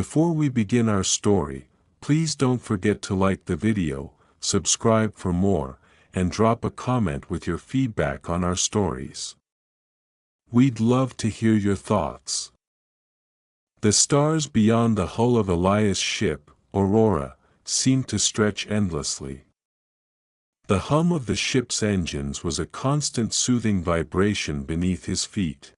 Before we begin our story, please don't forget to like the video, subscribe for more, and drop a comment with your feedback on our stories. We'd love to hear your thoughts. The stars beyond the hull of Elias' ship, Aurora, seemed to stretch endlessly. The hum of the ship's engines was a constant soothing vibration beneath his feet.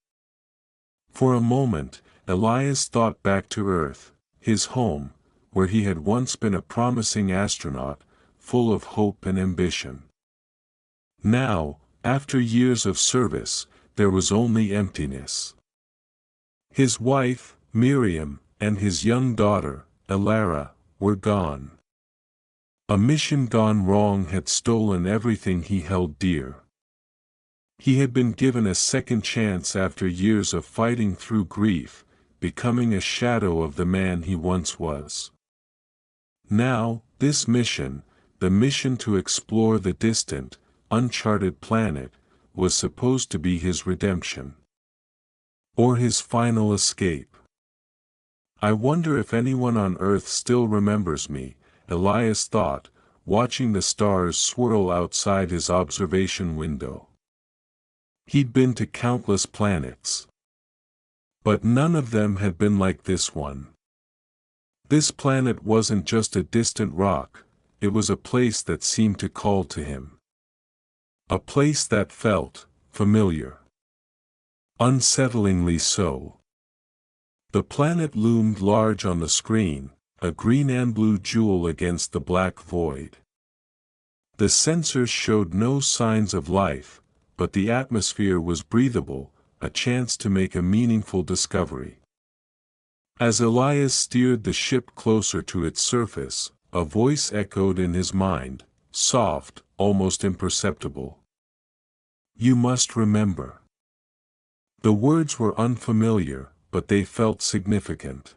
For a moment, Elias thought back to Earth, his home, where he had once been a promising astronaut, full of hope and ambition. Now, after years of service, there was only emptiness. His wife, Miriam, and his young daughter, Elara, were gone. A mission gone wrong had stolen everything he held dear. He had been given a second chance after years of fighting through grief, becoming a shadow of the man he once was. Now, this mission, the mission to explore the distant, uncharted planet, was supposed to be his redemption. Or his final escape. I wonder if anyone on Earth still remembers me, Elias thought, watching the stars swirl outside his observation window. He'd been to countless planets. But none of them had been like this one. This planet wasn't just a distant rock, it was a place that seemed to call to him. A place that felt familiar. Unsettlingly so. The planet loomed large on the screen, a green and blue jewel against the black void. The sensors showed no signs of life, but the atmosphere was breathable, a chance to make a meaningful discovery. As Elias steered the ship closer to its surface, a voice echoed in his mind, soft, almost imperceptible. "You must remember." The words were unfamiliar, but they felt significant.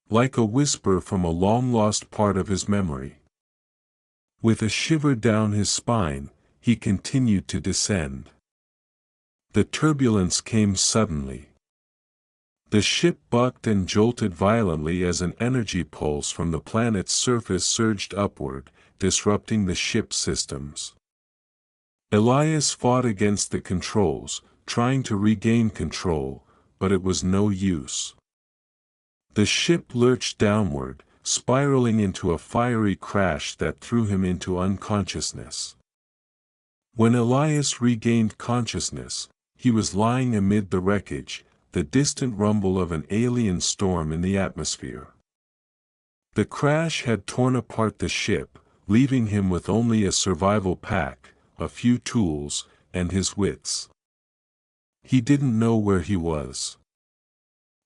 Like a whisper from a long-lost part of his memory. With a shiver down his spine, he continued to descend. The turbulence came suddenly. The ship bucked and jolted violently as an energy pulse from the planet's surface surged upward, disrupting the ship's systems. Elias fought against the controls, trying to regain control, but it was no use. The ship lurched downward, spiraling into a fiery crash that threw him into unconsciousness. When Elias regained consciousness, he was lying amid the wreckage, the distant rumble of an alien storm in the atmosphere. The crash had torn apart the ship, leaving him with only a survival pack, a few tools, and his wits. He didn't know where he was.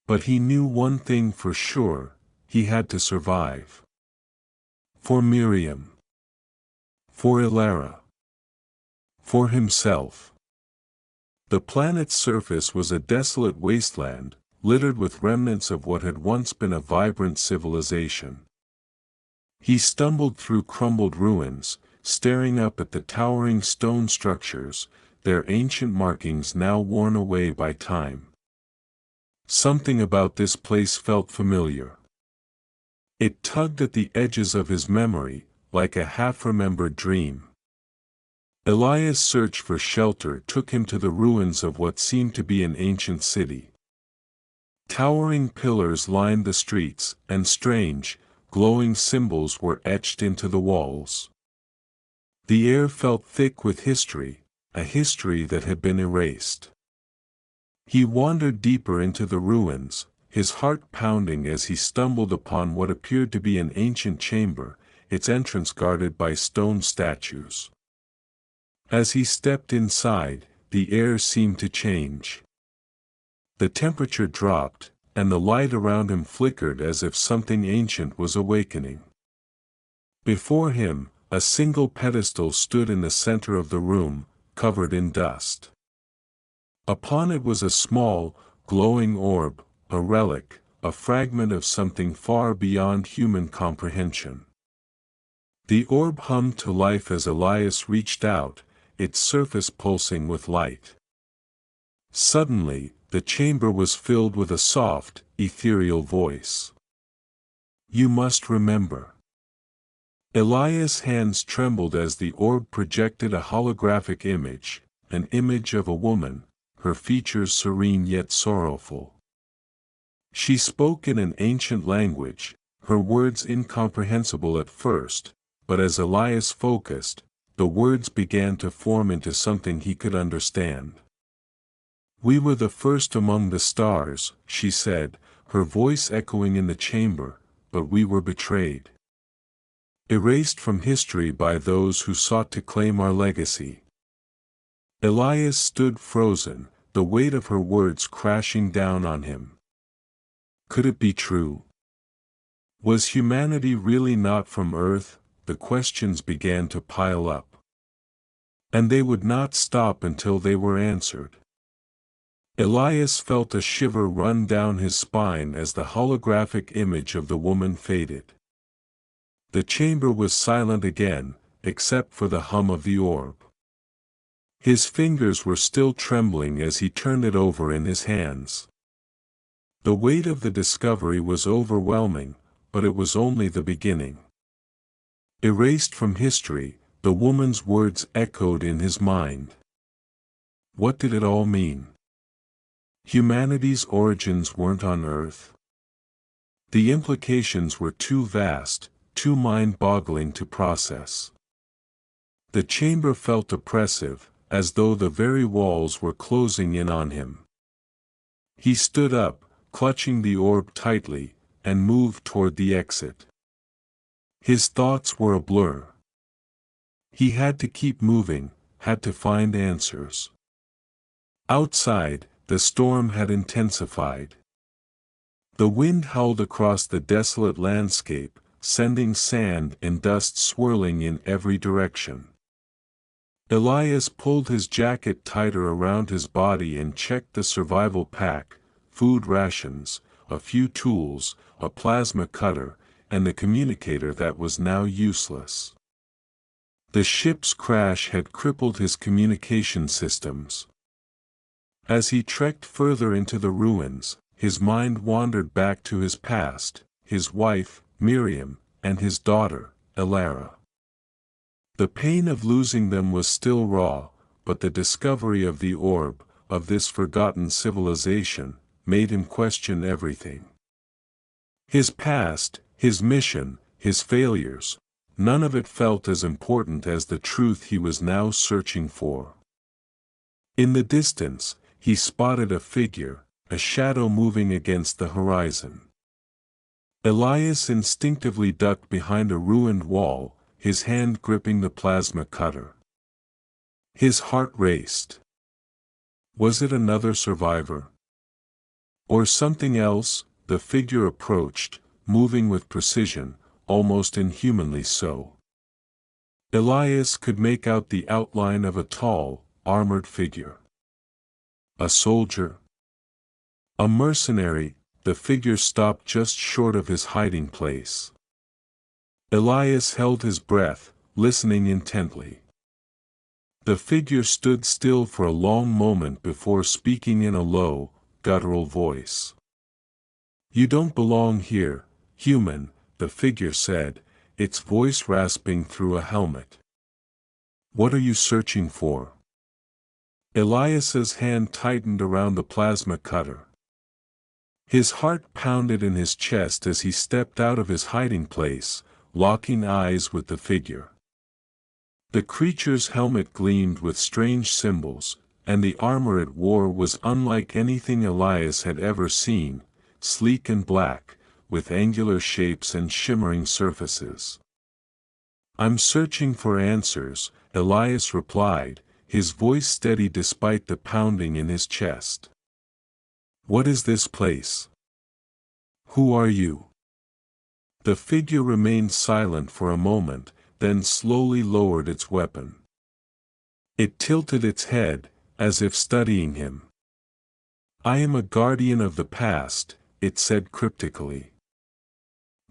But he knew one thing for sure, he had to survive. For Miriam. For Elara. For himself. The planet's surface was a desolate wasteland, littered with remnants of what had once been a vibrant civilization. He stumbled through crumbled ruins, staring up at the towering stone structures, their ancient markings now worn away by time. Something about this place felt familiar. It tugged at the edges of his memory, like a half-remembered dream. Elias' search for shelter took him to the ruins of what seemed to be an ancient city. Towering pillars lined the streets, and strange, glowing symbols were etched into the walls. The air felt thick with history, a history that had been erased. He wandered deeper into the ruins, his heart pounding as he stumbled upon what appeared to be an ancient chamber, its entrance guarded by stone statues. As he stepped inside, the air seemed to change. The temperature dropped, and the light around him flickered as if something ancient was awakening. Before him, a single pedestal stood in the center of the room, covered in dust. Upon it was a small, glowing orb, a relic, a fragment of something far beyond human comprehension. The orb hummed to life as Elias reached out, its surface pulsing with light. Suddenly, the chamber was filled with a soft, ethereal voice. You must remember. Elias' hands trembled as the orb projected a holographic image, an image of a woman, her features serene yet sorrowful. She spoke in an ancient language, her words incomprehensible at first, but as Elias focused, the words began to form into something he could understand. "We were the first among the stars," she said, her voice echoing in the chamber, "but we were betrayed. Erased from history by those who sought to claim our legacy." Elias stood frozen, the weight of her words crashing down on him. Could it be true? Was humanity really not from Earth? The questions began to pile up. And they would not stop until they were answered. Elias felt a shiver run down his spine as the holographic image of the woman faded. The chamber was silent again, except for the hum of the orb. His fingers were still trembling as he turned it over in his hands. The weight of the discovery was overwhelming, but it was only the beginning. Erased from history, the woman's words echoed in his mind. What did it all mean? Humanity's origins weren't on Earth. The implications were too vast, too mind-boggling to process. The chamber felt oppressive, as though the very walls were closing in on him. He stood up, clutching the orb tightly, and moved toward the exit. His thoughts were a blur. He had to keep moving, had to find answers. Outside, the storm had intensified. The wind howled across the desolate landscape, sending sand and dust swirling in every direction. Elias pulled his jacket tighter around his body and checked the survival pack, food rations, a few tools, a plasma cutter, and the communicator that was now useless. The ship's crash had crippled his communication systems. As he trekked further into the ruins, his mind wandered back to his past, his wife, Miriam, and his daughter, Elara. The pain of losing them was still raw, but the discovery of the orb, of this forgotten civilization, made him question everything. His past, his mission, his failures, none of it felt as important as the truth he was now searching for. In the distance, he spotted a figure, a shadow moving against the horizon. Elias instinctively ducked behind a ruined wall, his hand gripping the plasma cutter. His heart raced. Was it another survivor? Or something else? The figure approached, moving with precision, almost inhumanly so. Elias could make out the outline of a tall, armored figure. A soldier? A mercenary? The figure stopped just short of his hiding place. Elias held his breath, listening intently. The figure stood still for a long moment before speaking in a low, guttural voice. "You don't belong here, human," the figure said, its voice rasping through a helmet. "What are you searching for?" Elias's hand tightened around the plasma cutter. His heart pounded in his chest as he stepped out of his hiding place, locking eyes with the figure. The creature's helmet gleamed with strange symbols, and the armor it wore was unlike anything Elias had ever seen, sleek and black, with angular shapes and shimmering surfaces. "I'm searching for answers," Elias replied, his voice steady despite the pounding in his chest. "What is this place? Who are you?" The figure remained silent for a moment, then slowly lowered its weapon. It tilted its head, as if studying him. "I am a guardian of the past," it said cryptically.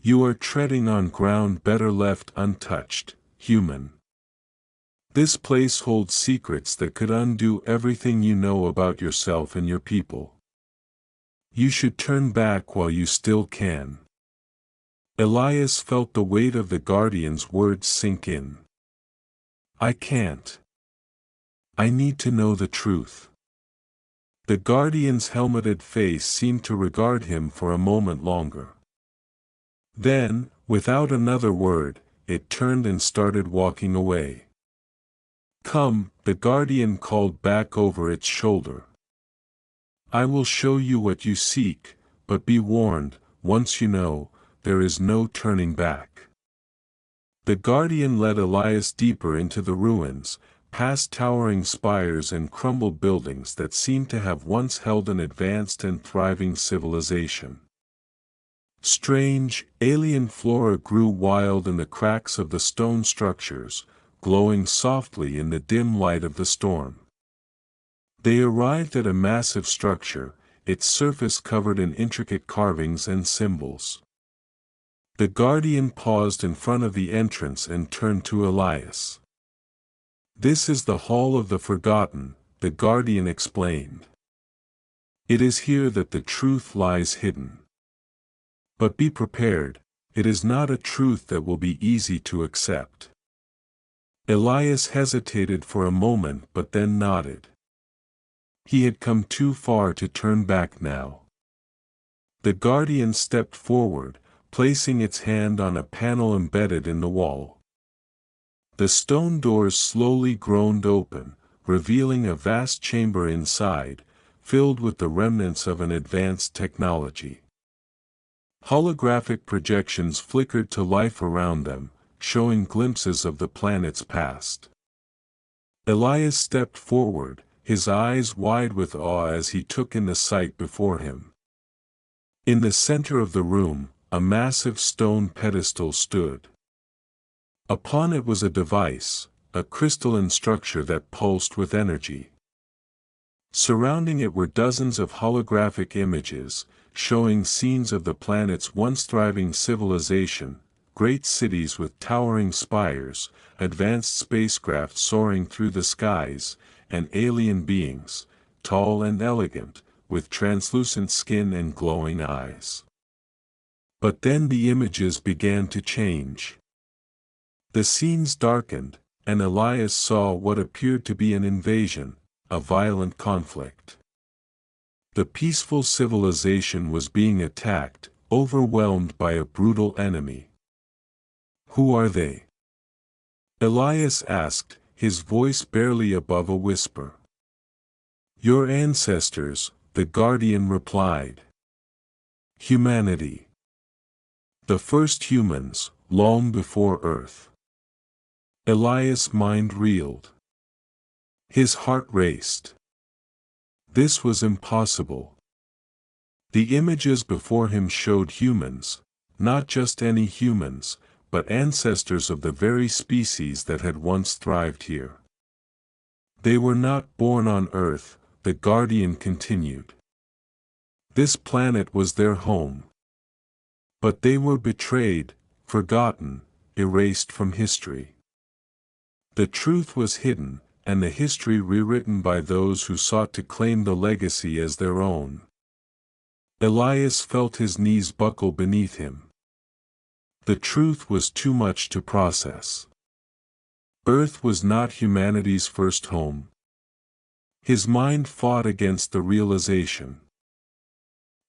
"You are treading on ground better left untouched, human. This place holds secrets that could undo everything you know about yourself and your people. You should turn back while you still can." Elias felt the weight of the Guardian's words sink in. I can't. I need to know the truth. The Guardian's helmeted face seemed to regard him for a moment longer. Then, without another word, it turned and started walking away. Come, the Guardian called back over its shoulder. I will show you what you seek, but be warned, once you know, there is no turning back. The Guardian led Elias deeper into the ruins, past towering spires and crumbled buildings that seemed to have once held an advanced and thriving civilization. Strange, alien flora grew wild in the cracks of the stone structures, glowing softly in the dim light of the storm. They arrived at a massive structure, its surface covered in intricate carvings and symbols. The Guardian paused in front of the entrance and turned to Elias. This is the Hall of the Forgotten, the Guardian explained. It is here that the truth lies hidden. But be prepared, it is not a truth that will be easy to accept. Elias hesitated for a moment but then nodded. He had come too far to turn back now. The Guardian stepped forward, placing its hand on a panel embedded in the wall. The stone doors slowly groaned open, revealing a vast chamber inside, filled with the remnants of an advanced technology. Holographic projections flickered to life around them, showing glimpses of the planet's past. Elias stepped forward, his eyes wide with awe as he took in the sight before him. In the center of the room, a massive stone pedestal stood. Upon it was a device, a crystalline structure that pulsed with energy. Surrounding it were dozens of holographic images, showing scenes of the planet's once thriving civilization, great cities with towering spires, advanced spacecraft soaring through the skies, and alien beings, tall and elegant, with translucent skin and glowing eyes. But then the images began to change. The scenes darkened, and Elias saw what appeared to be an invasion, a violent conflict. The peaceful civilization was being attacked, overwhelmed by a brutal enemy. Who are they? Elias asked, his voice barely above a whisper. Your ancestors, the Guardian replied. Humanity. The first humans, long before Earth. Elias' mind reeled. His heart raced. This was impossible. The images before him showed humans, not just any humans, but ancestors of the very species that had once thrived here. They were not born on Earth, the Guardian continued. This planet was their home. But they were betrayed, forgotten, erased from history. The truth was hidden, and the history rewritten by those who sought to claim the legacy as their own. Elias felt his knees buckle beneath him. The truth was too much to process. Earth was not humanity's first home. His mind fought against the realization.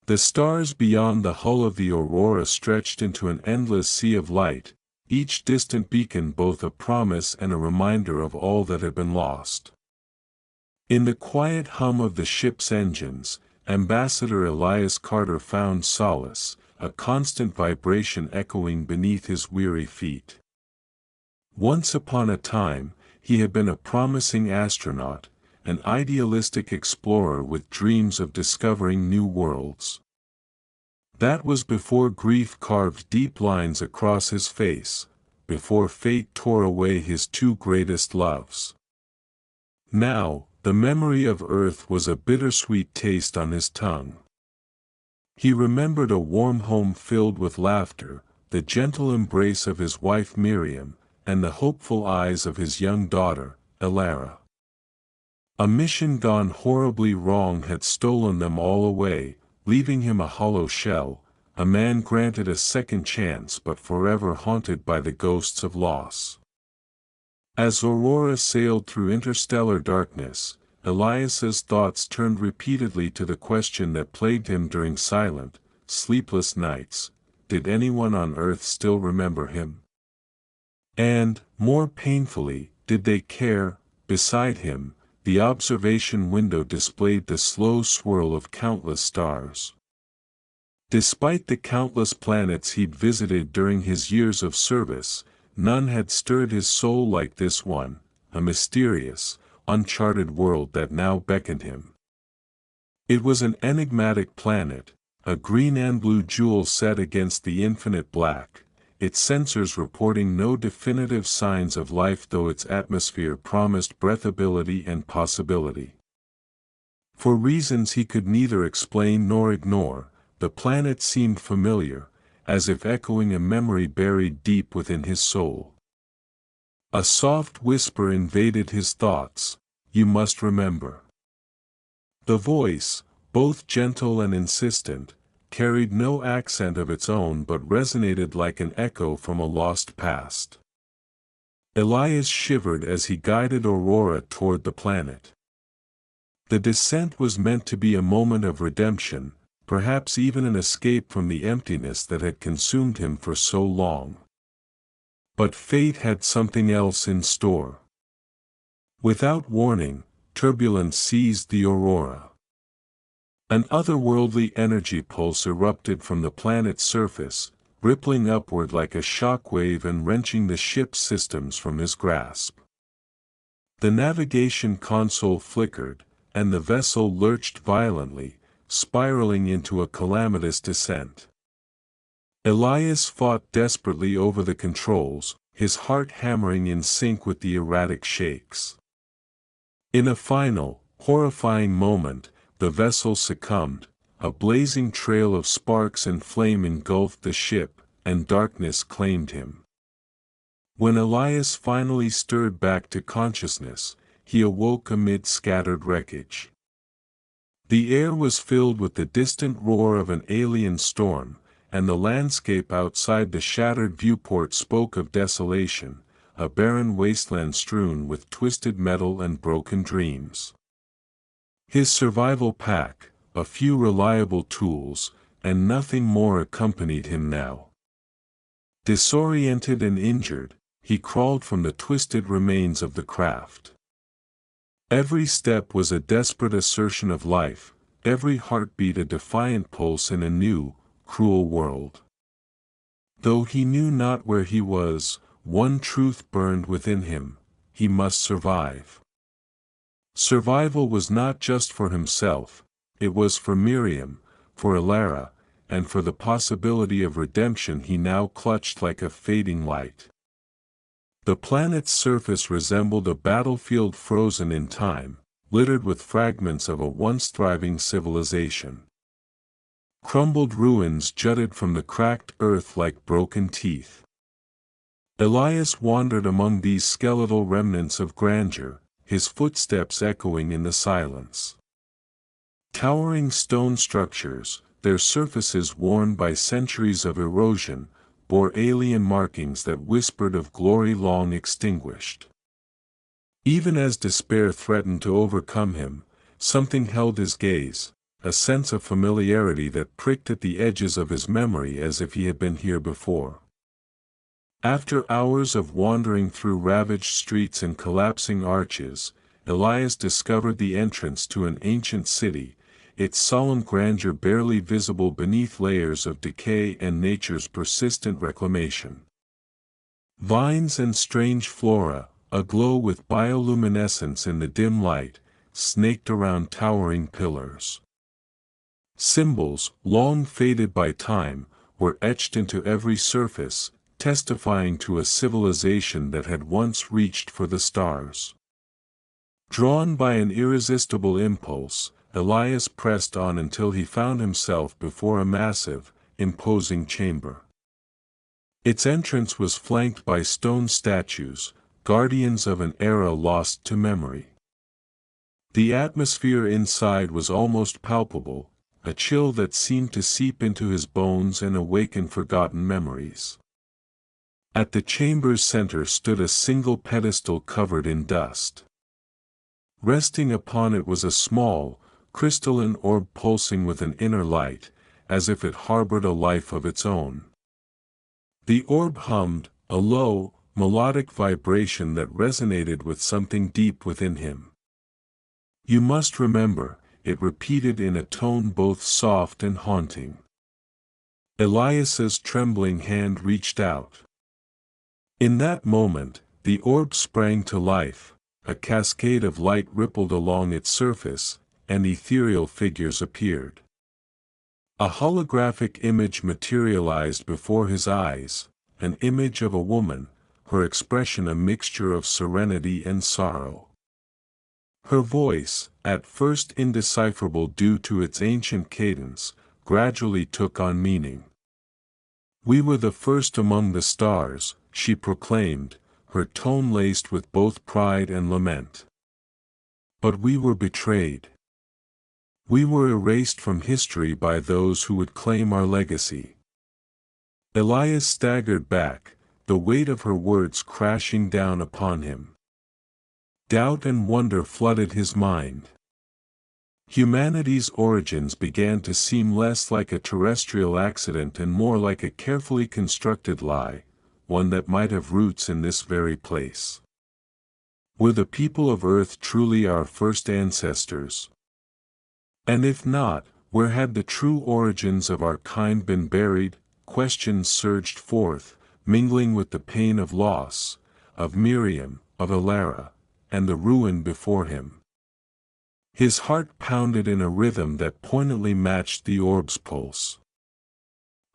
The stars beyond the hull of the Aurora stretched into an endless sea of light, each distant beacon both a promise and a reminder of all that had been lost. In the quiet hum of the ship's engines, Ambassador Elias Carter found solace, a constant vibration echoing beneath his weary feet. Once upon a time, he had been a promising astronaut, an idealistic explorer with dreams of discovering new worlds. That was before grief carved deep lines across his face, before fate tore away his two greatest loves. Now, the memory of Earth was a bittersweet taste on his tongue. He remembered a warm home filled with laughter, the gentle embrace of his wife Miriam, and the hopeful eyes of his young daughter, Elara. A mission gone horribly wrong had stolen them all away, leaving him a hollow shell, a man granted a second chance but forever haunted by the ghosts of loss. As Aurora sailed through interstellar darkness, Elias's thoughts turned repeatedly to the question that plagued him during silent, sleepless nights: did anyone on Earth still remember him? And, more painfully, did they care? Beside him, the observation window displayed the slow swirl of countless stars. Despite the countless planets he'd visited during his years of service, none had stirred his soul like this one, a mysterious, uncharted world that now beckoned him. It was an enigmatic planet, a green and blue jewel set against the infinite black, its sensors reporting no definitive signs of life though its atmosphere promised breathability and possibility. For reasons he could neither explain nor ignore, the planet seemed familiar, as if echoing a memory buried deep within his soul. A soft whisper invaded his thoughts: "You must remember." The voice, both gentle and insistent, carried no accent of its own but resonated like an echo from a lost past. Elias shivered as he guided Aurora toward the planet. The descent was meant to be a moment of redemption, perhaps even an escape from the emptiness that had consumed him for so long. But fate had something else in store. Without warning, turbulence seized the Aurora. An otherworldly energy pulse erupted from the planet's surface, rippling upward like a shock wave and wrenching the ship's systems from his grasp. The navigation console flickered, and the vessel lurched violently, spiraling into a calamitous descent. Elias fought desperately over the controls, his heart hammering in sync with the erratic shakes. In a final, horrifying moment, the vessel succumbed, a blazing trail of sparks and flame engulfed the ship, and darkness claimed him. When Elias finally stirred back to consciousness, he awoke amid scattered wreckage. The air was filled with the distant roar of an alien storm, and the landscape outside the shattered viewport spoke of desolation, a barren wasteland strewn with twisted metal and broken dreams. His survival pack, a few reliable tools, and nothing more accompanied him now. Disoriented and injured, he crawled from the twisted remains of the craft. Every step was a desperate assertion of life, every heartbeat a defiant pulse in a new, cruel world. Though he knew not where he was, one truth burned within him: he must survive. Survival was not just for himself, it was for Miriam, for Ilara, and for the possibility of redemption he now clutched like a fading light. The planet's surface resembled a battlefield frozen in time, littered with fragments of a once thriving civilization. Crumbled ruins jutted from the cracked earth like broken teeth. Elias wandered among these skeletal remnants of grandeur, his footsteps echoing in the silence. Towering stone structures, their surfaces worn by centuries of erosion, bore alien markings that whispered of glory long extinguished. Even as despair threatened to overcome him, something held his gaze, a sense of familiarity that pricked at the edges of his memory as if he had been here before. After hours of wandering through ravaged streets and collapsing arches, Elias discovered the entrance to an ancient city, its solemn grandeur barely visible beneath layers of decay and nature's persistent reclamation. Vines and strange flora, aglow with bioluminescence in the dim light, snaked around towering pillars. Symbols, long faded by time, were etched into every surface, testifying to a civilization that had once reached for the stars. Drawn by an irresistible impulse, Elias pressed on until he found himself before a massive, imposing chamber. Its entrance was flanked by stone statues, guardians of an era lost to memory. The atmosphere inside was almost palpable, a chill that seemed to seep into his bones and awaken forgotten memories. At the chamber's center stood a single pedestal covered in dust. Resting upon it was a small, crystalline orb pulsing with an inner light, as if it harbored a life of its own. The orb hummed, a low, melodic vibration that resonated with something deep within him. "You must remember," it repeated in a tone both soft and haunting. Elias's trembling hand reached out. In that moment, the orb sprang to life, a cascade of light rippled along its surface, and ethereal figures appeared. A holographic image materialized before his eyes, an image of a woman, her expression a mixture of serenity and sorrow. Her voice, at first indecipherable due to its ancient cadence, gradually took on meaning. "We were the first among the stars," she proclaimed, her tone laced with both pride and lament. "But we were betrayed. We were erased from history by those who would claim our legacy." Elias staggered back, the weight of her words crashing down upon him. Doubt and wonder flooded his mind. Humanity's origins began to seem less like a terrestrial accident and more like a carefully constructed lie, one that might have roots in this very place. Were the people of Earth truly our first ancestors? And if not, where had the true origins of our kind been buried? Questions surged forth, mingling with the pain of loss, of Miriam, of Alara, and the ruin before him. His heart pounded in a rhythm that poignantly matched the orb's pulse.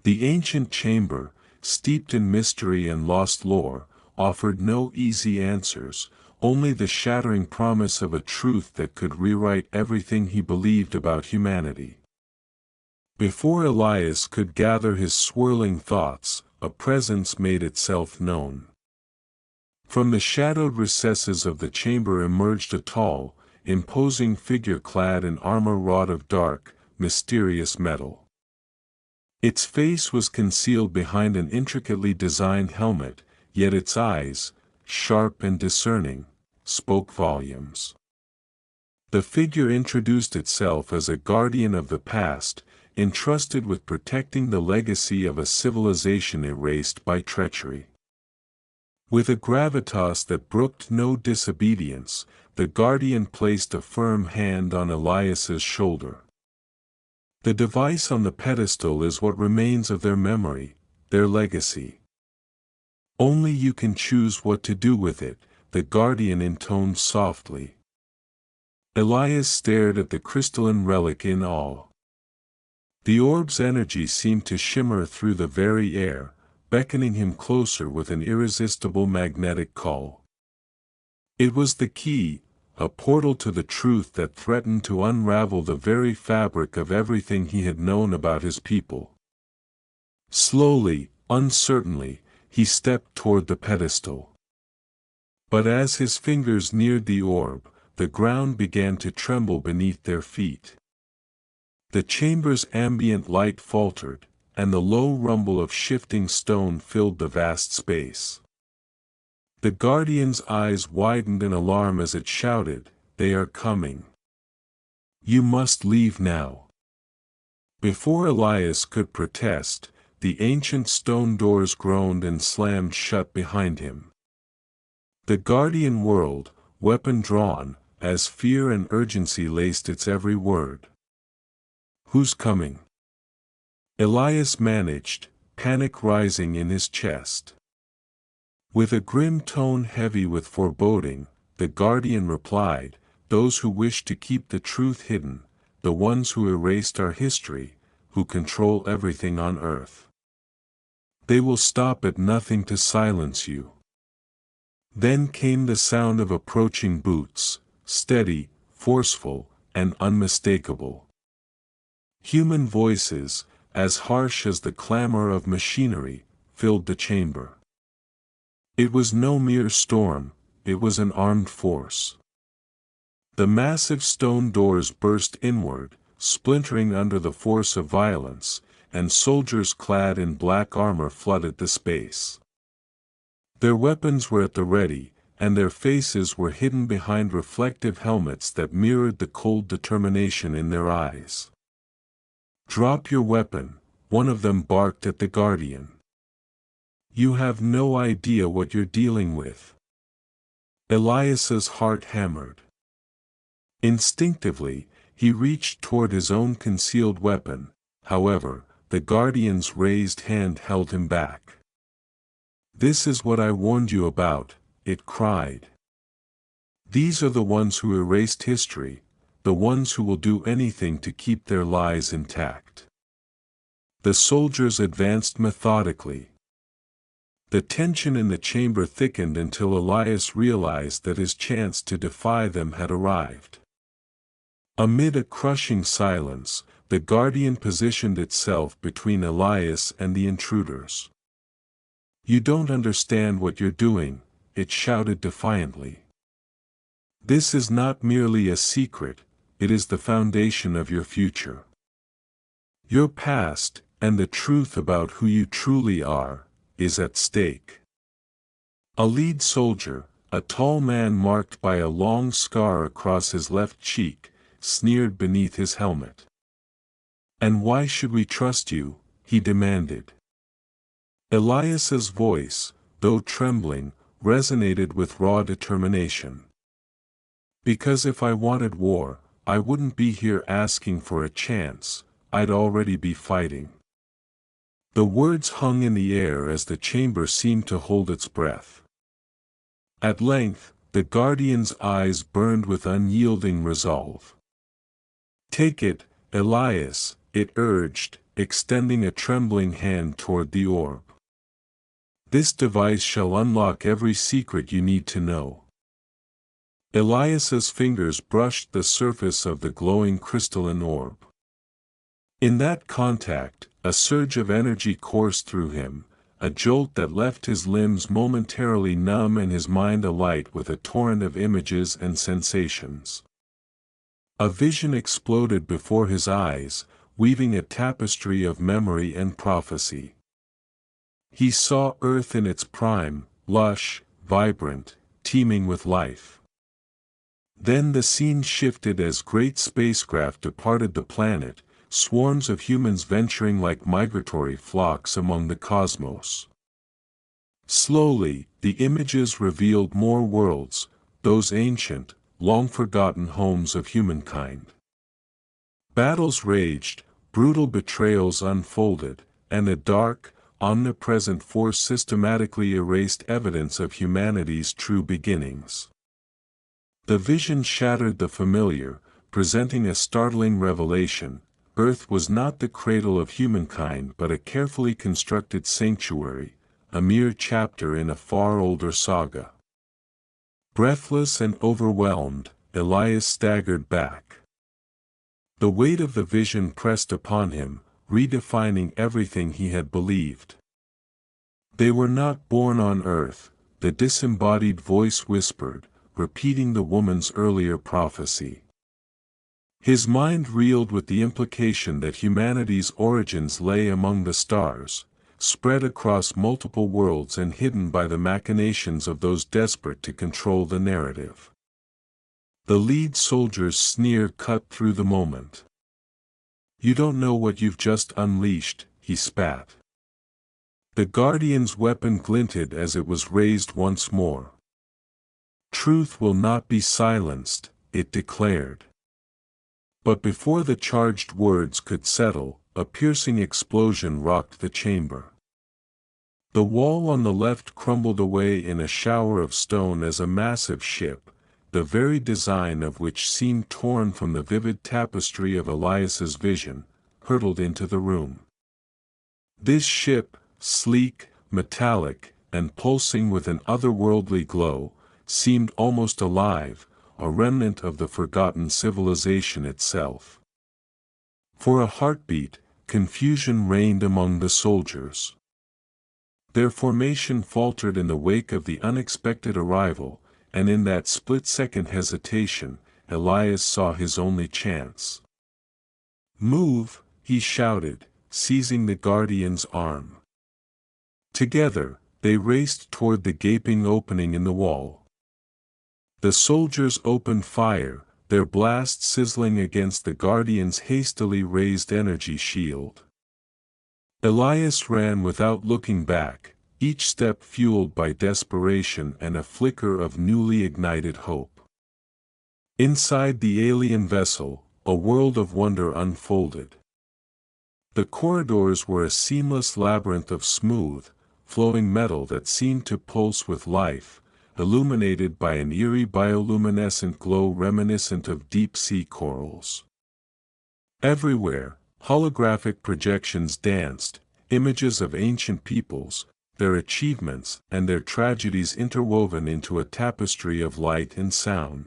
The ancient chamber, steeped in mystery and lost lore, offered no easy answers, only the shattering promise of a truth that could rewrite everything he believed about humanity. Before Elias could gather his swirling thoughts, a presence made itself known. From the shadowed recesses of the chamber emerged a tall, imposing figure clad in armor wrought of dark, mysterious metal. Its face was concealed behind an intricately designed helmet, yet its eyes, sharp and discerning, spoke volumes. The figure introduced itself as a guardian of the past, entrusted with protecting the legacy of a civilization erased by treachery. With a gravitas that brooked no disobedience, the guardian placed a firm hand on Elias's shoulder. "The device on the pedestal is what remains of their memory, their legacy. Only you can choose what to do with it," the guardian intoned softly. Elias stared at the crystalline relic in awe. The orb's energy seemed to shimmer through the very air, beckoning him closer with an irresistible magnetic call. It was the key, a portal to the truth that threatened to unravel the very fabric of everything he had known about his people. Slowly, uncertainly, he stepped toward the pedestal. But as his fingers neared the orb, the ground began to tremble beneath their feet. The chamber's ambient light faltered, and the low rumble of shifting stone filled the vast space. The guardian's eyes widened in alarm as it shouted, "They are coming. You must leave now." Before Elias could protest, the ancient stone doors groaned and slammed shut behind him. The guardian whirled, weapon drawn, as fear and urgency laced its every word. "Who's coming?" Elias managed, panic rising in his chest. With a grim tone heavy with foreboding, the guardian replied, "Those who wish to keep the truth hidden, the ones who erased our history, who control everything on earth. They will stop at nothing to silence you." Then came the sound of approaching boots, steady, forceful, and unmistakable. Human voices, as harsh as the clamor of machinery, filled the chamber. It was no mere storm, it was an armed force. The massive stone doors burst inward, splintering under the force of violence, and soldiers clad in black armor flooded the space. Their weapons were at the ready, and their faces were hidden behind reflective helmets that mirrored the cold determination in their eyes. "Drop your weapon," one of them barked at the Guardian. "You have no idea what you're dealing with." Elias's heart hammered. Instinctively, he reached toward his own concealed weapon. However, the Guardian's raised hand held him back. "This is what I warned you about," it cried. "These are the ones who erased history, the ones who will do anything to keep their lies intact." The soldiers advanced methodically. The tension in the chamber thickened until Elias realized that his chance to defy them had arrived. Amid a crushing silence, the Guardian positioned itself between Elias and the intruders. "You don't understand what you're doing," it shouted defiantly. "This is not merely a secret, it is the foundation of your future. Your past, and the truth about who you truly are, is at stake." A lead soldier, a tall man marked by a long scar across his left cheek, sneered beneath his helmet. "And why should we trust you?" he demanded. Elias's voice, though trembling, resonated with raw determination. "Because if I wanted war, I wouldn't be here asking for a chance, I'd already be fighting." The words hung in the air as the chamber seemed to hold its breath. At length, the Guardian's eyes burned with unyielding resolve. "Take it, Elias," it urged, extending a trembling hand toward the orb. "This device shall unlock every secret you need to know." Elias's fingers brushed the surface of the glowing crystalline orb. In that contact, a surge of energy coursed through him, a jolt that left his limbs momentarily numb and his mind alight with a torrent of images and sensations. A vision exploded before his eyes, weaving a tapestry of memory and prophecy. He saw Earth in its prime, lush, vibrant, teeming with life. Then the scene shifted as great spacecraft departed the planet, swarms of humans venturing like migratory flocks among the cosmos. Slowly, the images revealed more worlds, those ancient, long-forgotten homes of humankind. Battles raged, brutal betrayals unfolded, and a dark, omnipresent force systematically erased evidence of humanity's true beginnings. The vision shattered the familiar, presenting a startling revelation: Earth was not the cradle of humankind but a carefully constructed sanctuary, a mere chapter in a far older saga. Breathless and overwhelmed, Elias staggered back. The weight of the vision pressed upon him, redefining everything he had believed. "They were not born on Earth," the disembodied voice whispered, repeating the woman's earlier prophecy. His mind reeled with the implication that humanity's origins lay among the stars, spread across multiple worlds and hidden by the machinations of those desperate to control the narrative. The lead soldier's sneer cut through the moment. "You don't know what you've just unleashed," he spat. The Guardian's weapon glinted as it was raised once more. "Truth will not be silenced," it declared. But before the charged words could settle, a piercing explosion rocked the chamber. The wall on the left crumbled away in a shower of stone as a massive ship, the very design of which seemed torn from the vivid tapestry of Elias's vision, hurtled into the room. This ship, sleek, metallic, and pulsing with an otherworldly glow, seemed almost alive, a remnant of the forgotten civilization itself. For a heartbeat, confusion reigned among the soldiers. Their formation faltered in the wake of the unexpected arrival, and in that split-second hesitation, Elias saw his only chance. Move, he shouted, seizing the Guardian's arm. Together, they raced toward the gaping opening in the wall. The soldiers opened fire, their blasts sizzling against the Guardian's hastily raised energy shield. Elias ran without looking back, each step fueled by desperation and a flicker of newly ignited hope. Inside the alien vessel, a world of wonder unfolded. The corridors were a seamless labyrinth of smooth, flowing metal that seemed to pulse with life, illuminated by an eerie bioluminescent glow reminiscent of deep-sea corals. Everywhere, holographic projections danced, images of ancient peoples, their achievements and their tragedies interwoven into a tapestry of light and sound.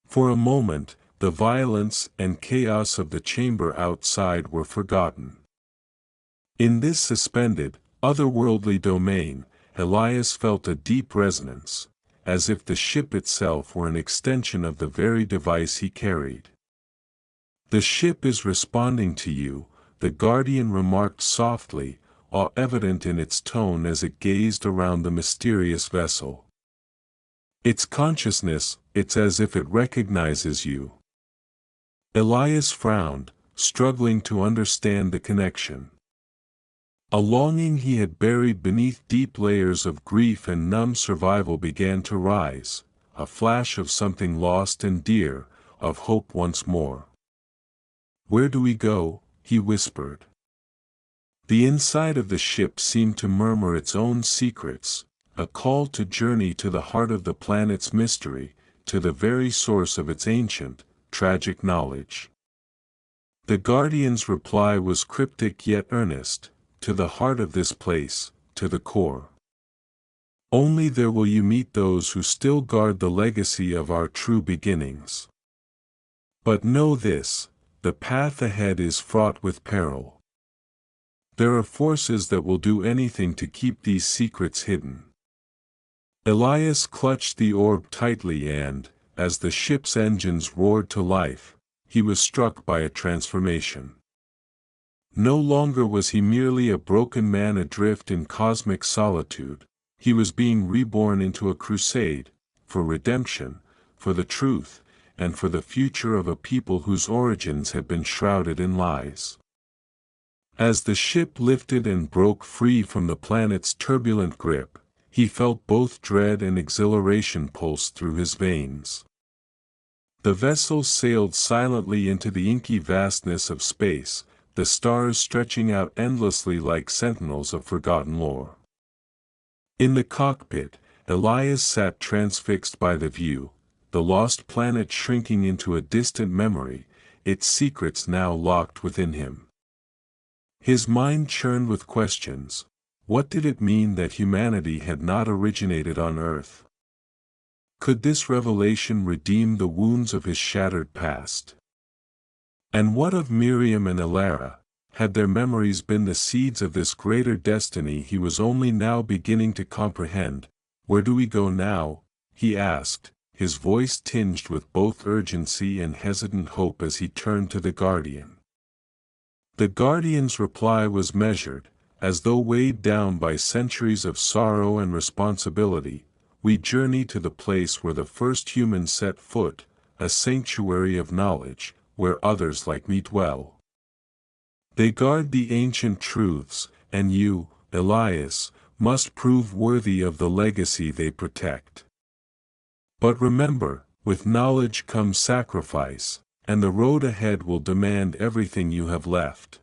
For a moment, the violence and chaos of the chamber outside were forgotten. In this suspended, otherworldly domain, Elias felt a deep resonance, as if the ship itself were an extension of the very device he carried. "The ship is responding to you," the Guardian remarked softly, awe evident in its tone as it gazed around the mysterious vessel. "Its consciousness, it's as if it recognizes you." Elias frowned, struggling to understand the connection. A longing he had buried beneath deep layers of grief and numb survival began to rise, a flash of something lost and dear, of hope once more. "Where do we go?" he whispered. The inside of the ship seemed to murmur its own secrets, a call to journey to the heart of the planet's mystery, to the very source of its ancient, tragic knowledge. The Guardian's reply was cryptic yet earnest, "To the heart of this place, to the core. Only there will you meet those who still guard the legacy of our true beginnings. But know this, the path ahead is fraught with peril. There are forces that will do anything to keep these secrets hidden." Elias clutched the orb tightly and, as the ship's engines roared to life, he was struck by a transformation. No longer was he merely a broken man adrift in cosmic solitude, he was being reborn into a crusade, for redemption, for the truth, and for the future of a people whose origins had been shrouded in lies. As the ship lifted and broke free from the planet's turbulent grip, he felt both dread and exhilaration pulse through his veins. The vessel sailed silently into the inky vastness of space, the stars stretching out endlessly like sentinels of forgotten lore. In the cockpit, Elias sat transfixed by the view, the lost planet shrinking into a distant memory, its secrets now locked within him. His mind churned with questions. What did it mean that humanity had not originated on Earth? Could this revelation redeem the wounds of his shattered past? And what of Miriam and Elara? Had their memories been the seeds of this greater destiny he was only now beginning to comprehend? "Where do we go now?" he asked, his voice tinged with both urgency and hesitant hope as he turned to the Guardian. The Guardian's reply was measured, as though weighed down by centuries of sorrow and responsibility. "We journey to the place where the first humans set foot, a sanctuary of knowledge, where others like me dwell. They guard the ancient truths, and you, Elias, must prove worthy of the legacy they protect. But remember, with knowledge comes sacrifice, and the road ahead will demand everything you have left."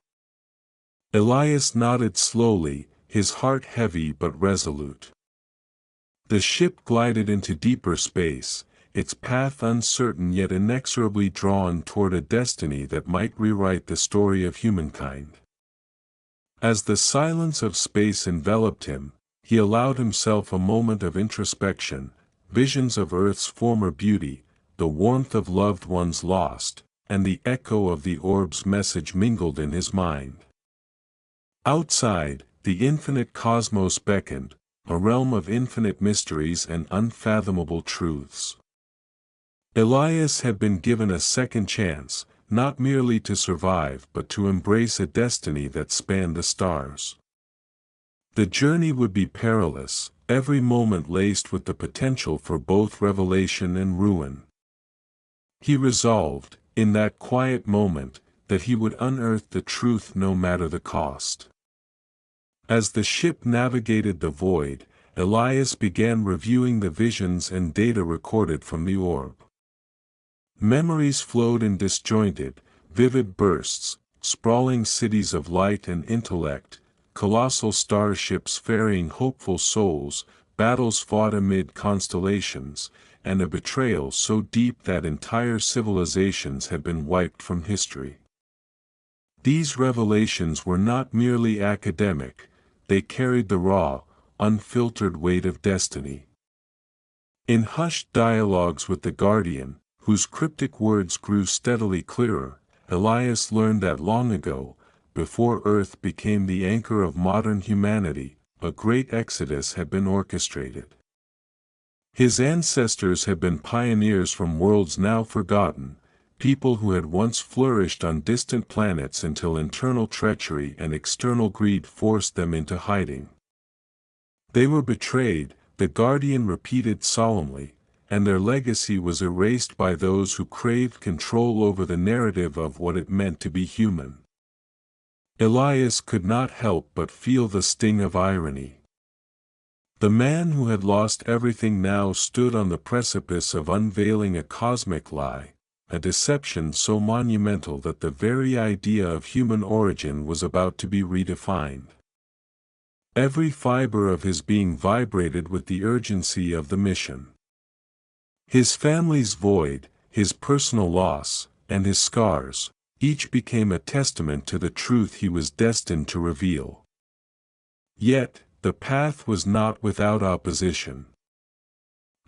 Elias nodded slowly, his heart heavy but resolute. The ship glided into deeper space, its path uncertain yet inexorably drawn toward a destiny that might rewrite the story of humankind. As the silence of space enveloped him, he allowed himself a moment of introspection, visions of Earth's former beauty, the warmth of loved ones lost, and the echo of the orb's message mingled in his mind. Outside, the infinite cosmos beckoned, a realm of infinite mysteries and unfathomable truths. Elias had been given a second chance, not merely to survive but to embrace a destiny that spanned the stars. The journey would be perilous, every moment laced with the potential for both revelation and ruin. He resolved, in that quiet moment, that he would unearth the truth no matter the cost. As the ship navigated the void, Elias began reviewing the visions and data recorded from the orb. Memories flowed in disjointed, vivid bursts, sprawling cities of light and intellect, colossal starships ferrying hopeful souls, battles fought amid constellations, and a betrayal so deep that entire civilizations had been wiped from history. These revelations were not merely academic, they carried the raw, unfiltered weight of destiny. In hushed dialogues with the Guardian, whose cryptic words grew steadily clearer, Elias learned that long ago, before Earth became the anchor of modern humanity, a great exodus had been orchestrated. His ancestors had been pioneers from worlds now forgotten, people who had once flourished on distant planets until internal treachery and external greed forced them into hiding. They were betrayed, the Guardian repeated solemnly, and their legacy was erased by those who craved control over the narrative of what it meant to be human. Elias could not help but feel the sting of irony. The man who had lost everything now stood on the precipice of unveiling a cosmic lie, a deception so monumental that the very idea of human origin was about to be redefined. Every fiber of his being vibrated with the urgency of the mission. His family's void, his personal loss, and his scars, each became a testament to the truth he was destined to reveal. Yet, the path was not without opposition.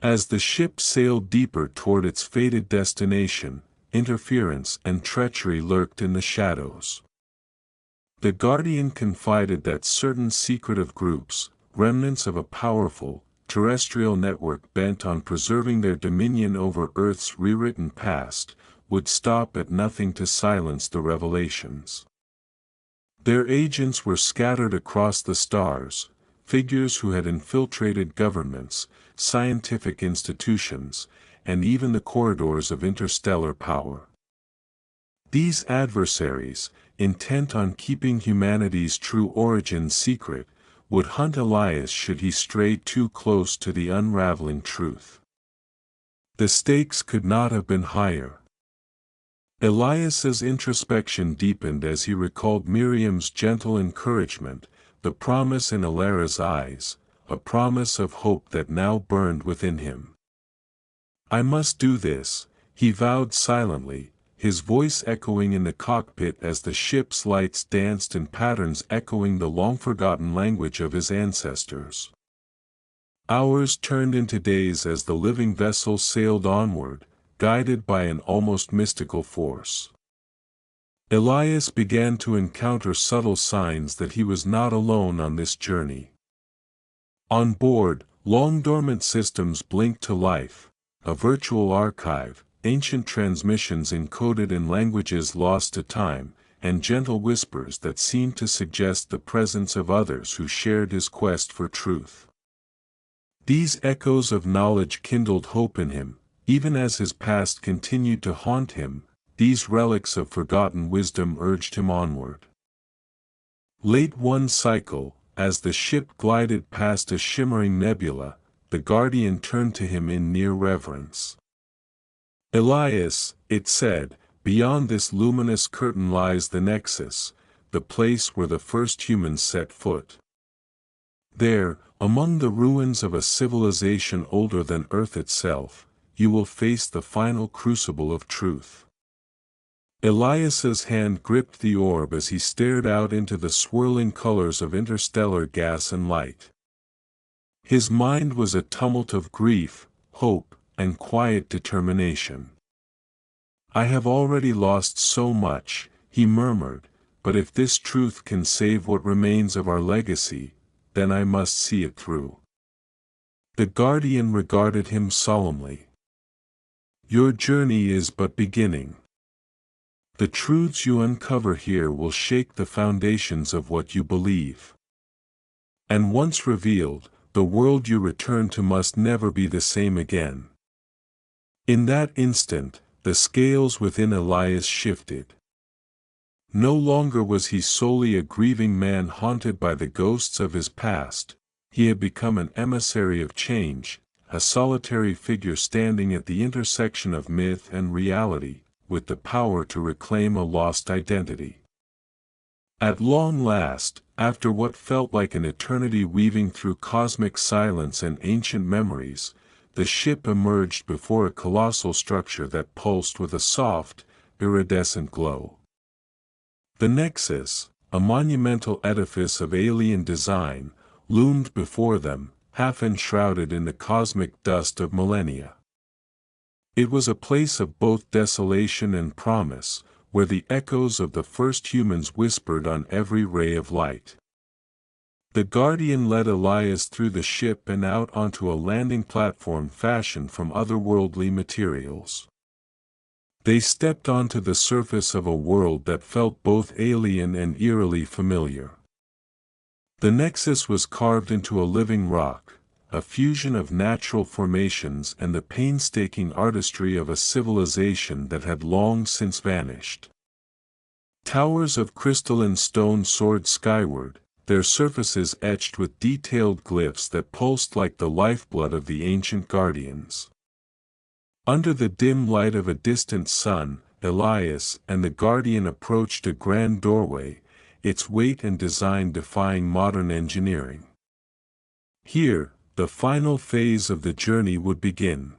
As the ship sailed deeper toward its fated destination, interference and treachery lurked in the shadows. The Guardian confided that certain secretive groups, remnants of a powerful, terrestrial network bent on preserving their dominion over Earth's rewritten past, would stop at nothing to silence the revelations. Their agents were scattered across the stars, figures who had infiltrated governments, scientific institutions, and even the corridors of interstellar power. These adversaries, intent on keeping humanity's true origin secret, would hunt Elias should he stray too close to the unraveling truth. The stakes could not have been higher. Elias's introspection deepened as he recalled Miriam's gentle encouragement, the promise in Alara's eyes, a promise of hope that now burned within him. "I must do this," he vowed silently, his voice echoing in the cockpit as the ship's lights danced in patterns echoing the long-forgotten language of his ancestors. Hours turned into days as the living vessel sailed onward, guided by an almost mystical force. Elias began to encounter subtle signs that he was not alone on this journey. On board, long-dormant systems blinked to life, a virtual archive, ancient transmissions encoded in languages lost to time, and gentle whispers that seemed to suggest the presence of others who shared his quest for truth. These echoes of knowledge kindled hope in him, even as his past continued to haunt him. These relics of forgotten wisdom urged him onward. Late one cycle, as the ship glided past a shimmering nebula, the Guardian turned to him in near reverence. "Elias," it said, "beyond this luminous curtain lies the Nexus, the place where the first humans set foot. There, among the ruins of a civilization older than Earth itself, you will face the final crucible of truth." Elias's hand gripped the orb as he stared out into the swirling colors of interstellar gas and light. His mind was a tumult of grief, hope, and quiet determination. "I have already lost so much," he murmured, "but if this truth can save what remains of our legacy, then I must see it through." The Guardian regarded him solemnly. "Your journey is but beginning. The truths you uncover here will shake the foundations of what you believe. And once revealed, the world you return to must never be the same again. In that instant, the scales within Elias shifted. No longer was he solely a grieving man haunted by the ghosts of his past, he had become an emissary of change, a solitary figure standing at the intersection of myth and reality, with the power to reclaim a lost identity. At long last, after what felt like an eternity weaving through cosmic silence and ancient memories, the ship emerged before a colossal structure that pulsed with a soft, iridescent glow. The Nexus, a monumental edifice of alien design, loomed before them, half enshrouded in the cosmic dust of millennia. It was a place of both desolation and promise, where the echoes of the first humans whispered on every ray of light. The Guardian led Elias through the ship and out onto a landing platform fashioned from otherworldly materials. They stepped onto the surface of a world that felt both alien and eerily familiar. The Nexus was carved into a living rock, a fusion of natural formations and the painstaking artistry of a civilization that had long since vanished. Towers of crystalline stone soared skyward, their surfaces etched with detailed glyphs that pulsed like the lifeblood of the ancient guardians. Under the dim light of a distant sun, Elias and the Guardian approached a grand doorway, its weight and design defying modern engineering. Here, the final phase of the journey would begin.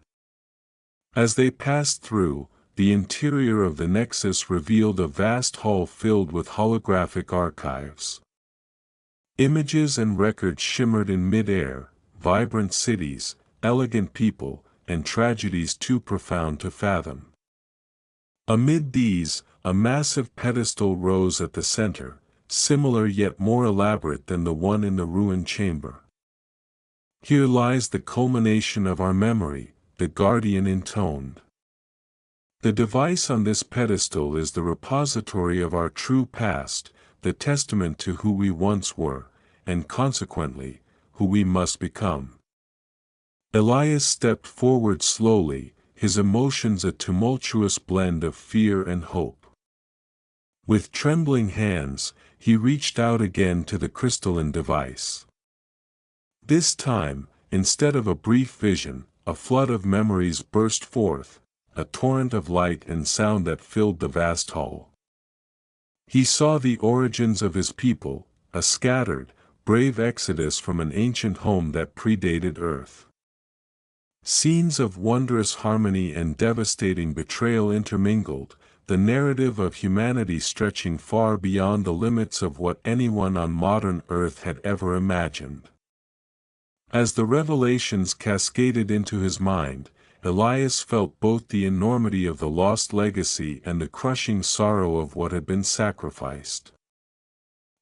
As they passed through, the interior of the Nexus revealed a vast hall filled with holographic archives. Images and records shimmered in mid-air, vibrant cities, elegant people, and tragedies too profound to fathom. Amid these, a massive pedestal rose at the center, similar yet more elaborate than the one in the ruined chamber. "Here lies the culmination of our memory," the Guardian intoned. "The device on this pedestal is the repository of our true past, the testament to who we once were, and consequently, who we must become." Elias stepped forward slowly, his emotions a tumultuous blend of fear and hope. With trembling hands, he reached out again to the crystalline device. This time, instead of a brief vision, a flood of memories burst forth, a torrent of light and sound that filled the vast hall. He saw the origins of his people, a scattered, brave exodus from an ancient home that predated Earth. Scenes of wondrous harmony and devastating betrayal intermingled, the narrative of humanity stretching far beyond the limits of what anyone on modern Earth had ever imagined. As the revelations cascaded into his mind, Elias felt both the enormity of the lost legacy and the crushing sorrow of what had been sacrificed.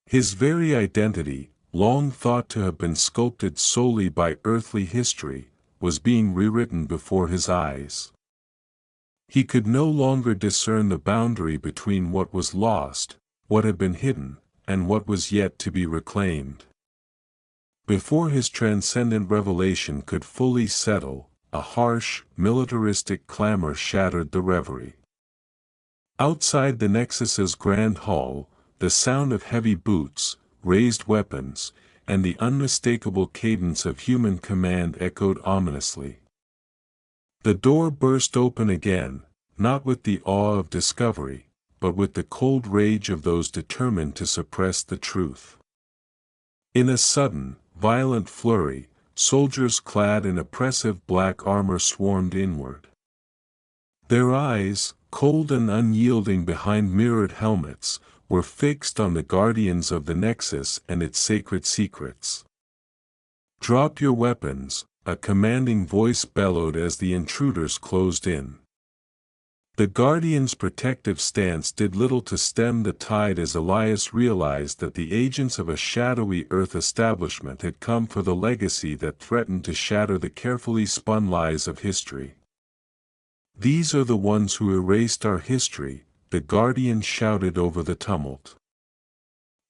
His very identity, long thought to have been sculpted solely by earthly history, was being rewritten before his eyes. He could no longer discern the boundary between what was lost, what had been hidden, and what was yet to be reclaimed. Before his transcendent revelation could fully settle, a harsh, militaristic clamor shattered the reverie. Outside the Nexus's grand hall, the sound of heavy boots, raised weapons, and the unmistakable cadence of human command echoed ominously. The door burst open again, not with the awe of discovery, but with the cold rage of those determined to suppress the truth. In a sudden, violent flurry, soldiers clad in oppressive black armor swarmed inward. Their eyes, cold and unyielding behind mirrored helmets, were fixed on the guardians of the Nexus and its sacred secrets. "Drop your weapons," a commanding voice bellowed as the intruders closed in. The Guardian's protective stance did little to stem the tide as Elias realized that the agents of a shadowy Earth establishment had come for the legacy that threatened to shatter the carefully spun lies of history. "These are the ones who erased our history," the Guardian shouted over the tumult.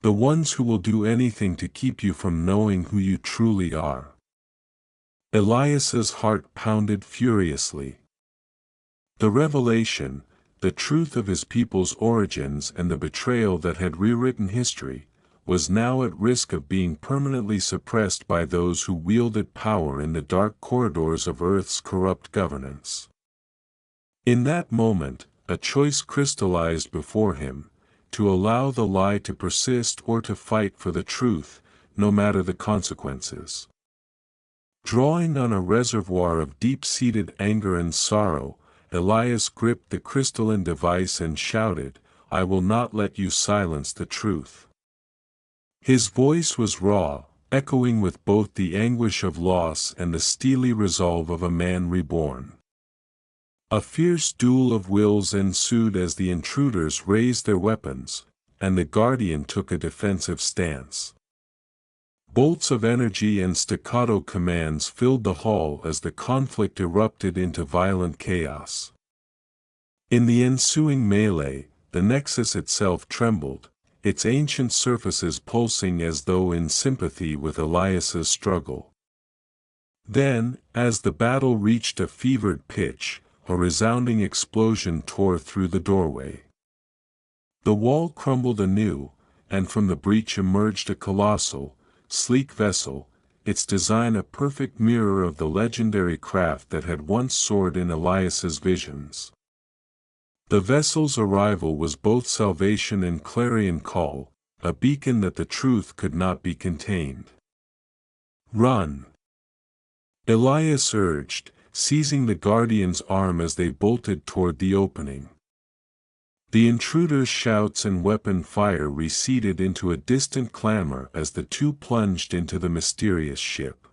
The ones who will do anything to keep you from knowing who you truly are. Elias's heart pounded furiously. The revelation, the truth of his people's origins and the betrayal that had rewritten history, was now at risk of being permanently suppressed by those who wielded power in the dark corridors of Earth's corrupt governance. In that moment, a choice crystallized before him, to allow the lie to persist or to fight for the truth, no matter the consequences. Drawing on a reservoir of deep-seated anger and sorrow, Elias gripped the crystalline device and shouted, "I will not let you silence the truth." His voice was raw, echoing with both the anguish of loss and the steely resolve of a man reborn. A fierce duel of wills ensued as the intruders raised their weapons, and the Guardian took a defensive stance. Bolts of energy and staccato commands filled the hall as the conflict erupted into violent chaos. In the ensuing melee, the Nexus itself trembled, its ancient surfaces pulsing as though in sympathy with Elias's struggle. Then, as the battle reached a fevered pitch, a resounding explosion tore through the doorway. The wall crumbled anew, and from the breach emerged a colossal, sleek vessel, its design a perfect mirror of the legendary craft that had once soared in Elias's visions. The vessel's arrival was both salvation and clarion call, a beacon that the truth could not be contained. "Run!" Elias urged, seizing the Guardian's arm as they bolted toward the opening. The intruders' shouts and weapon fire receded into a distant clamor as the two plunged into the mysterious ship.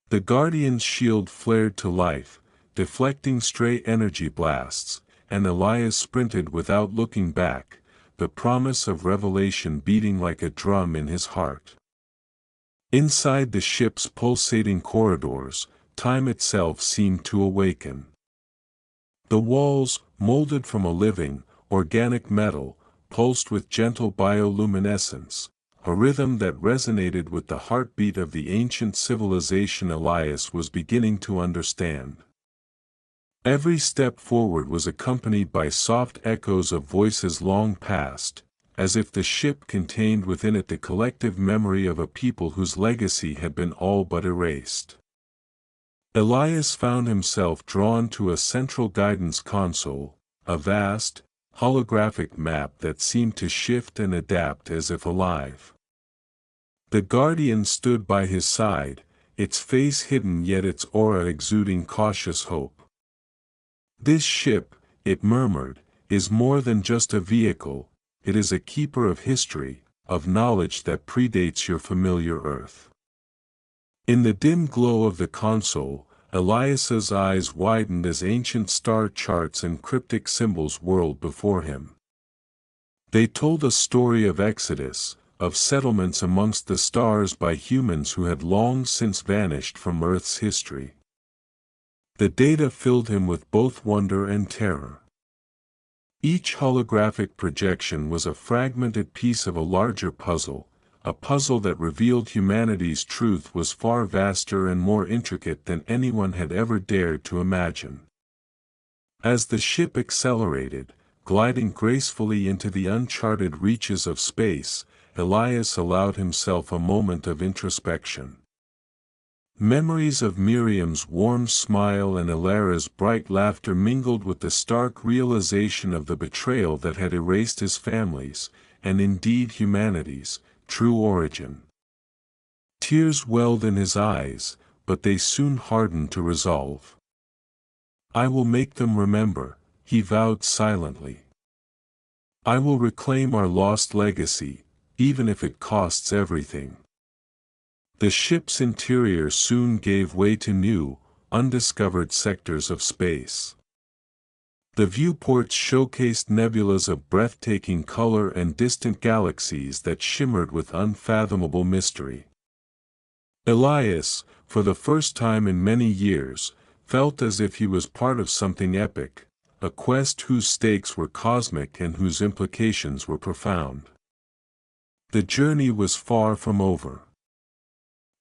The Guardian's shield flared to life, deflecting stray energy blasts, and Elias sprinted without looking back, the promise of revelation beating like a drum in his heart. Inside the ship's pulsating corridors, time itself seemed to awaken. The walls, molded from a living, organic metal, pulsed with gentle bioluminescence, a rhythm that resonated with the heartbeat of the ancient civilization Elias was beginning to understand. Every step forward was accompanied by soft echoes of voices long past, as if the ship contained within it the collective memory of a people whose legacy had been all but erased. Elias found himself drawn to a central guidance console, a vast, holographic map that seemed to shift and adapt as if alive. The Guardian stood by his side, its face hidden yet its aura exuding cautious hope. "This ship," it murmured, "is more than just a vehicle, it is a keeper of history, of knowledge that predates your familiar Earth." In the dim glow of the console, Elias's eyes widened as ancient star charts and cryptic symbols whirled before him. They told a story of exodus, of settlements amongst the stars by humans who had long since vanished from Earth's history. The data filled him with both wonder and terror. Each holographic projection was a fragmented piece of a larger puzzle, a puzzle that revealed humanity's truth was far vaster and more intricate than anyone had ever dared to imagine. As the ship accelerated, gliding gracefully into the uncharted reaches of space, Elias allowed himself a moment of introspection. Memories of Miriam's warm smile and Elara's bright laughter mingled with the stark realization of the betrayal that had erased his family's, and indeed humanity's, true origin. Tears welled in his eyes, but they soon hardened to resolve. "I will make them remember," he vowed silently. "I will reclaim our lost legacy, even if it costs everything." The ship's interior soon gave way to new, undiscovered sectors of space. The viewports showcased nebulas of breathtaking color and distant galaxies that shimmered with unfathomable mystery. Elias, for the first time in many years, felt as if he was part of something epic, a quest whose stakes were cosmic and whose implications were profound. The journey was far from over.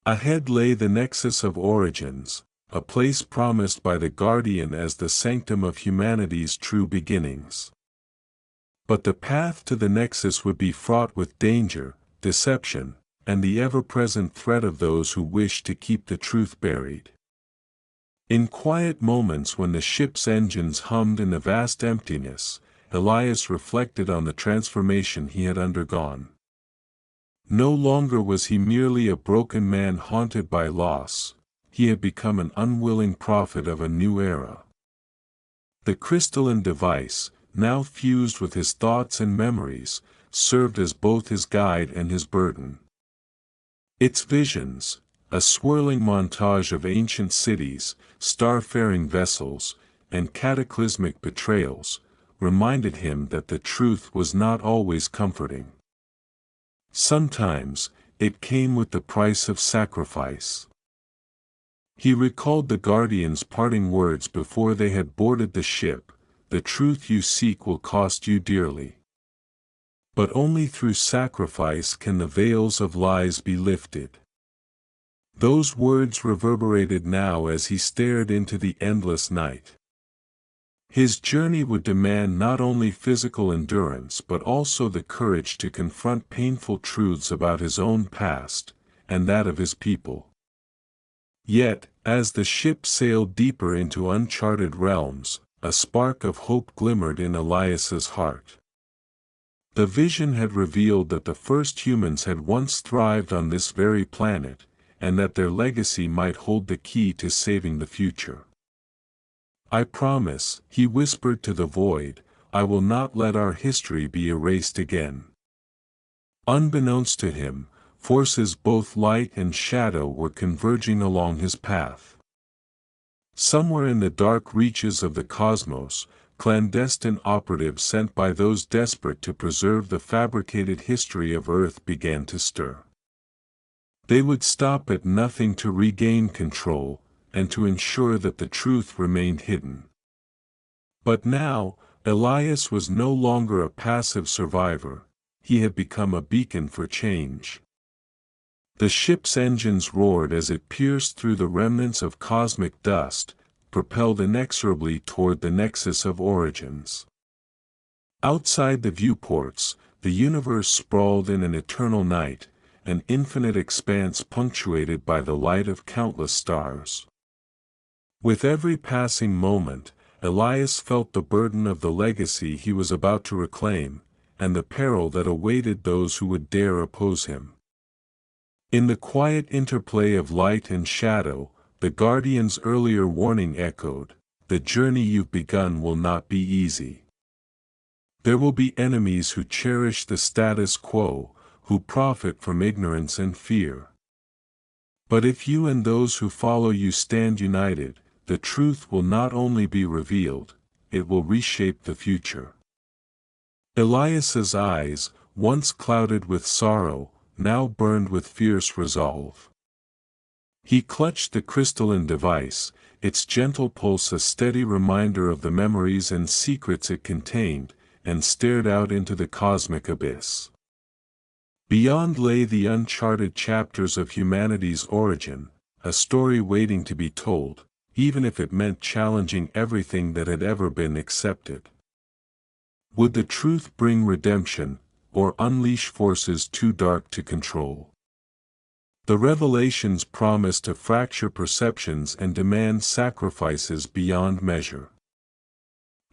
Ahead lay the nexus of origins, a place promised by the Guardian as the sanctum of humanity's true beginnings. But the path to the nexus would be fraught with danger, deception, and the ever-present threat of those who wish to keep the truth buried. In quiet moments when the ship's engines hummed in the vast emptiness, Elias reflected on the transformation he had undergone. No longer was he merely a broken man haunted by loss, he had become an unwilling prophet of a new era. The crystalline device, now fused with his thoughts and memories, served as both his guide and his burden. Its visions, a swirling montage of ancient cities, star-faring vessels, and cataclysmic betrayals, reminded him that the truth was not always comforting. Sometimes, it came with the price of sacrifice. He recalled the Guardian's parting words before they had boarded the ship: "The truth you seek will cost you dearly. But only through sacrifice can the veils of lies be lifted." Those words reverberated now as he stared into the endless night. His journey would demand not only physical endurance but also the courage to confront painful truths about his own past, and that of his people. Yet, as the ship sailed deeper into uncharted realms, a spark of hope glimmered in Elias's heart. The vision had revealed that the first humans had once thrived on this very planet, and that their legacy might hold the key to saving the future. "I promise," he whispered to the void, "I will not let our history be erased again." Unbeknownst to him, forces both light and shadow were converging along his path. Somewhere in the dark reaches of the cosmos, clandestine operatives sent by those desperate to preserve the fabricated history of Earth began to stir. They would stop at nothing to regain control, and to ensure that the truth remained hidden. But now, Elias was no longer a passive survivor, he had become a beacon for change. The ship's engines roared as it pierced through the remnants of cosmic dust, propelled inexorably toward the nexus of origins. Outside the viewports, the universe sprawled in an eternal night, an infinite expanse punctuated by the light of countless stars. With every passing moment, Elias felt the burden of the legacy he was about to reclaim, and the peril that awaited those who would dare oppose him. In the quiet interplay of light and shadow, the Guardian's earlier warning echoed: "The journey you've begun will not be easy. There will be enemies who cherish the status quo, who profit from ignorance and fear. But if you and those who follow you stand united, the truth will not only be revealed, it will reshape the future." Elias's eyes, once clouded with sorrow, now burned with fierce resolve. He clutched the crystalline device, its gentle pulse a steady reminder of the memories and secrets it contained, and stared out into the cosmic abyss. Beyond lay the uncharted chapters of humanity's origin, a story waiting to be told, even if it meant challenging everything that had ever been accepted. Would the truth bring redemption, or unleash forces too dark to control? The revelations promised to fracture perceptions and demand sacrifices beyond measure.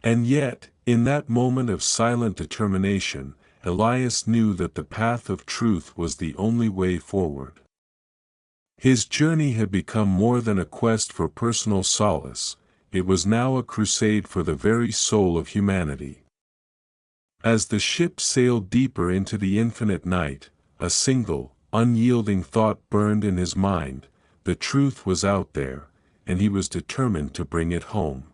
And yet, in that moment of silent determination, Elias knew that the path of truth was the only way forward. His journey had become more than a quest for personal solace, it was now a crusade for the very soul of humanity. As the ship sailed deeper into the infinite night, a single, unyielding thought burned in his mind: the truth was out there, and he was determined to bring it home.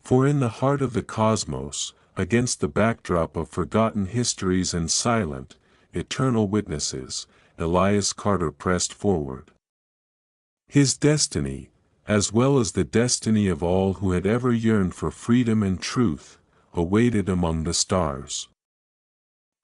For in the heart of the cosmos, against the backdrop of forgotten histories and silent, eternal witnesses, Elias Carter pressed forward. His destiny, as well as the destiny of all who had ever yearned for freedom and truth, awaited among the stars.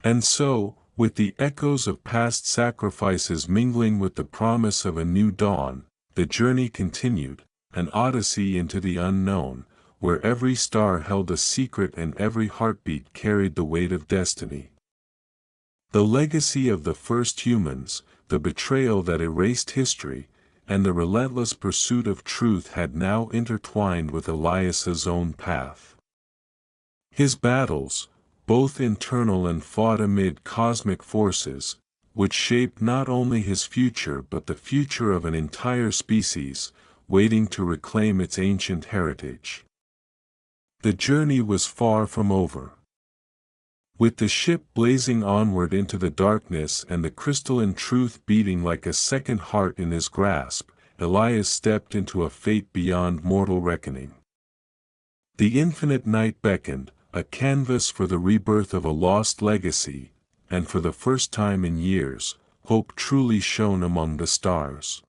And so, with the echoes of past sacrifices mingling with the promise of a new dawn, the journey continued, an odyssey into the unknown, where every star held a secret and every heartbeat carried the weight of destiny. The legacy of the first humans, the betrayal that erased history, and the relentless pursuit of truth had now intertwined with Elias's own path. His battles, both internal and fought amid cosmic forces, which shaped not only his future but the future of an entire species, waiting to reclaim its ancient heritage. The journey was far from over. With the ship blazing onward into the darkness and the crystalline truth beating like a second heart in his grasp, Elias stepped into a fate beyond mortal reckoning. The infinite night beckoned, a canvas for the rebirth of a lost legacy, and for the first time in years, hope truly shone among the stars.